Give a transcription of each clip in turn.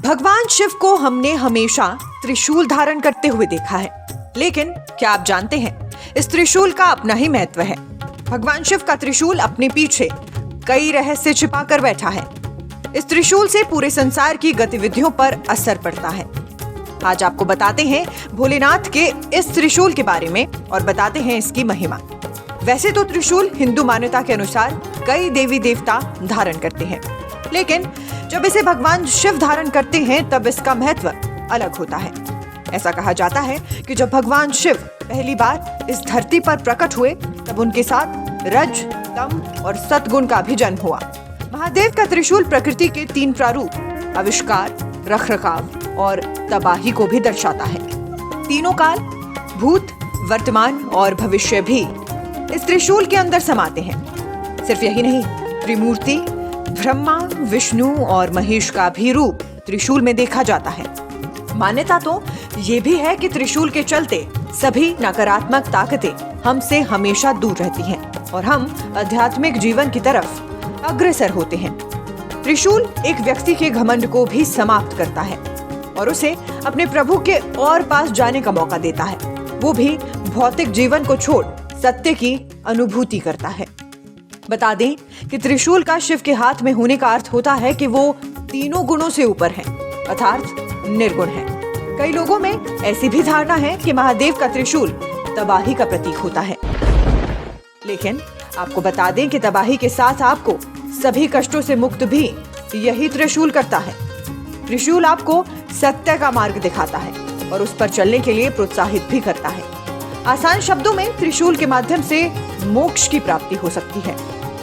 भगवान शिव को हमने हमेशा त्रिशूल धारण करते हुए देखा है, लेकिन क्या आप जानते हैं इस त्रिशूल का अपना ही महत्व है। भगवान शिव का त्रिशूल अपने पीछे कई रहस्य छिपा कर बैठा है। इस त्रिशूल से पूरे संसार की गतिविधियों पर असर पड़ता है। आज आपको बताते हैं भोलेनाथ के इस त्रिशूल के बारे में और बताते हैं इसकी महिमा। वैसे तो त्रिशूल हिंदू मान्यता के अनुसार कई देवी देवता धारण करते हैं, लेकिन जब इसे भगवान शिव धारण करते हैं तब इसका महत्व अलग होता है। ऐसा कहा जाता है कि जब भगवान शिव पहली बार इस धरती पर प्रकट हुए तब उनके साथ रज, तम और सतगुण का भी जन्म हुआ। महादेव का त्रिशूल प्रकृति के 3 प्रारूप आविष्कार, रखरखाव और तबाही को भी दर्शाता है। तीनों काल, भूत, वर्तमान और भविष्य भी इस त्रिशूल के अंदर समाते हैं। सिर्फ यही नहीं, त्रिमूर्ति ब्रह्मा, विष्णु और महेश का भी रूप त्रिशूल में देखा जाता है। मान्यता तो ये भी है कि त्रिशूल के चलते सभी नकारात्मक ताकतें हमसे हमेशा दूर रहती हैं और हम आध्यात्मिक जीवन की तरफ अग्रसर होते हैं। त्रिशूल एक व्यक्ति के घमंड को भी समाप्त करता है और उसे अपने प्रभु के और पास जाने का मौका देता है। वो भी भौतिक जीवन को छोड़ सत्य की अनुभूति करता है। बता दें कि त्रिशूल का शिव के हाथ में होने का अर्थ होता है कि वो तीनों गुणों से ऊपर है, अर्थात निर्गुण है। कई लोगों में ऐसी भी धारणा है कि महादेव का त्रिशूल तबाही का प्रतीक होता है, लेकिन आपको बता दें कि तबाही के साथ आपको सभी कष्टों से मुक्त भी यही त्रिशूल करता है। त्रिशूल आपको सत्य का मार्ग दिखाता है और उस पर चलने के लिए प्रोत्साहित भी करता है। आसान शब्दों में त्रिशूल के माध्यम से मोक्ष की प्राप्ति हो सकती है।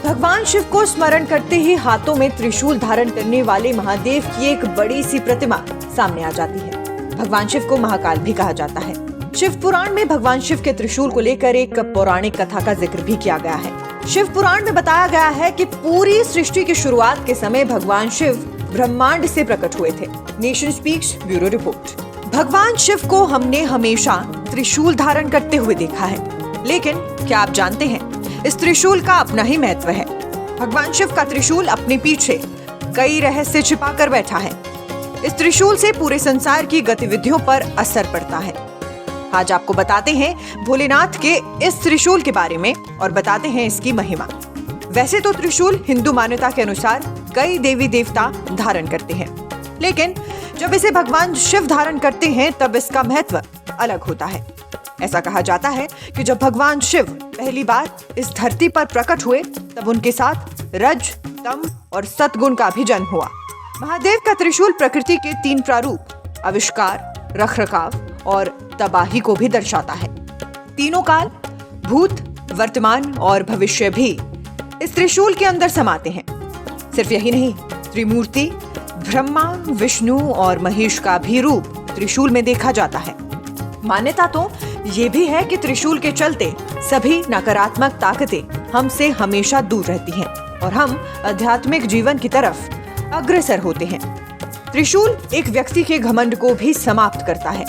भगवान शिव को स्मरण करते ही हाथों में त्रिशूल धारण करने वाले महादेव की एक बड़ी सी प्रतिमा सामने आ जाती है। भगवान शिव को महाकाल भी कहा जाता है। शिव पुराण में भगवान शिव के त्रिशूल को लेकर एक पौराणिक कथा का जिक्र भी किया गया है। शिव पुराण में बताया गया है कि पूरी सृष्टि की शुरुआत के समय भगवान शिव ब्रह्मांड से प्रकट हुए थे। Nation speaks bureau report. भगवान शिव को हमने हमेशा त्रिशूल धारण करते हुए देखा है, लेकिन क्या आप जानते हैं इस त्रिशूल का अपना ही महत्व है। भगवान शिव का त्रिशूल अपने पीछे कई रहस्य छिपा कर बैठा है। इस त्रिशूल से पूरे संसार की गतिविधियों पर असर पड़ता है। आज आपको बताते हैं भोलेनाथ के इस त्रिशूल के बारे में और बताते हैं इसकी महिमा। वैसे तो त्रिशूल हिंदू मान्यता के अनुसार कई देवी देवता धारण करते हैं, लेकिन जब इसे भगवान शिव धारण करते हैं तब इसका महत्व अलग होता है। ऐसा कहा जाता है कि जब भगवान शिव पहली बार इस धरती पर प्रकट हुए तब उनके साथ रज, तम और सतगुण का भी जन्म हुआ। महादेव का त्रिशूल प्रकृति के 3 प्रारूप आविष्कार, रखरखाव और तबाही को भी दर्शाता है। तीनों काल, भूत, वर्तमान और भविष्य भी इस त्रिशूल के अंदर समाते हैं। सिर्फ यही नहीं, त्रिमूर्ति ब्रह्मा, विष्णु और महेश का भी रूप त्रिशूल में देखा जाता है। मान्यता तो ये भी है कि त्रिशूल के चलते सभी नकारात्मक ताकतें हमसे हमेशा दूर रहती हैं और हम आध्यात्मिक जीवन की तरफ अग्रसर होते हैं। त्रिशूल एक व्यक्ति के घमंड को भी समाप्त करता है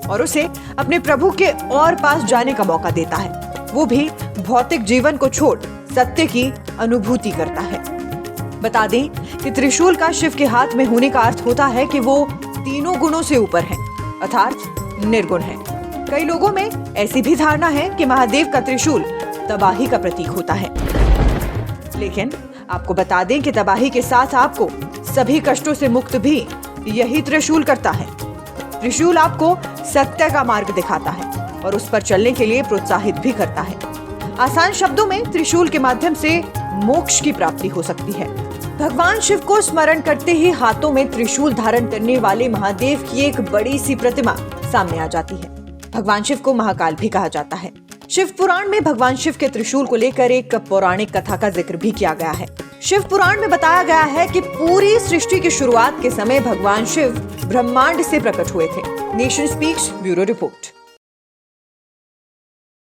और उसे अपने प्रभु के और पास जाने का मौका देता है। वो भी भौतिक जीवन को छोड़ सत्य की अनुभूति करता है। बता दें कि त्रिशूल का शिव के हाथ में होने का अर्थ होता है कि वो तीनों गुणों से ऊपर है, अर्थात निर्गुण है। कई लोगों में ऐसी भी धारणा है कि महादेव का त्रिशूल तबाही का प्रतीक होता है, लेकिन आपको बता दें कि तबाही के साथ आपको सभी कष्टों से मुक्त भी यही त्रिशूल करता है। त्रिशूल आपको सत्य का मार्ग दिखाता है और उस पर चलने के लिए प्रोत्साहित भी करता है। आसान शब्दों में त्रिशूल के माध्यम से मोक्ष की प्राप्ति हो सकती है। भगवान शिव को स्मरण करते ही हाथों में त्रिशूल धारण करने वाले महादेव की एक बड़ी सी प्रतिमा सामने आ जाती है। भगवान शिव को महाकाल भी कहा जाता है। शिव पुराण में भगवान शिव के त्रिशूल को लेकर एक पौराणिक कथा का जिक्र भी किया गया है। शिव पुराण में बताया गया है कि पूरी सृष्टि की शुरुआत के समय भगवान शिव ब्रह्मांड से प्रकट हुए थे। Nation speaks bureau report.